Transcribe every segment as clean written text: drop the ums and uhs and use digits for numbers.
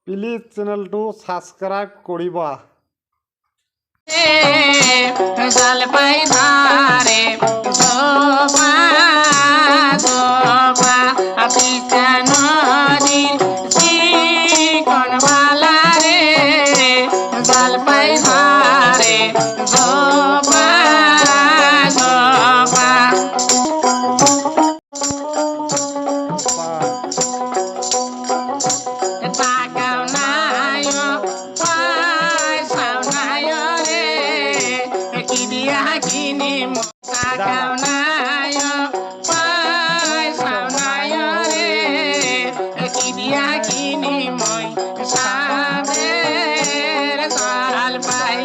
Please চেনেলটো subscribe কৰিবা। জলপাই ধারে জোপা জোপা পিতা নদীর চিকনবালা রে জলপাই ধারে জোপা জোপা টাকাও নাই পয়সাও নাই রে কি দিয়া কিনিম টাকাও নাই পয়সাও নাই রে কি দিয়া কিনিম সাদের জলপাই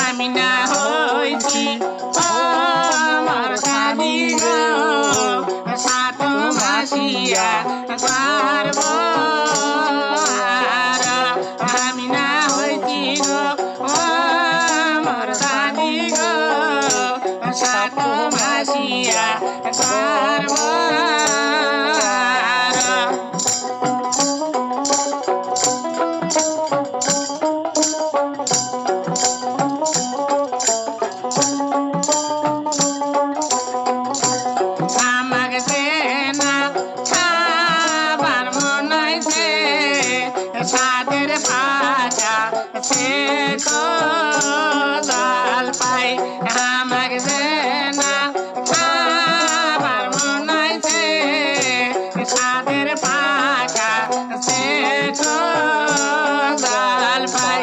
আমি না হইছি আমার স্বামী গো সাত মাসিয়া পারব আমি না হইছি গো আমার স্বামী গো সাত মাসিয়া পারব আমাকে দেনা খাবার মনাইছে সাদের পাকা সে জলপাই আমাকে দেনা খাবার মনাইছে সাদের পাকা সে জলপাই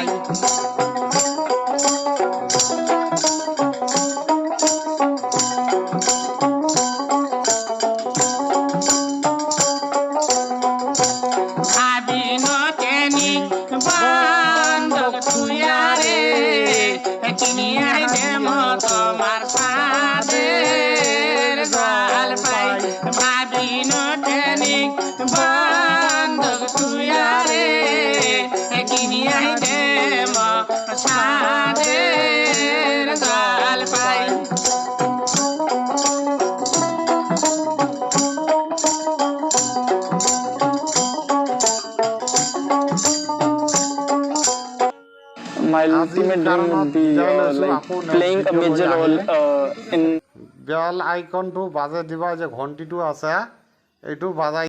আবিনতেনি বন্ধক তুয়ারে কিনিয়া দেম তোমার সাদের জলপাই আবিনতেনি বন্ধক তুয়ারে কিনিয়া দেম সাদের জলপাই My ultimate dream would be playing a major role in bell আইকনটো বাজে দিবা যে ঘণ্টিটো আছে এইটো বাজাই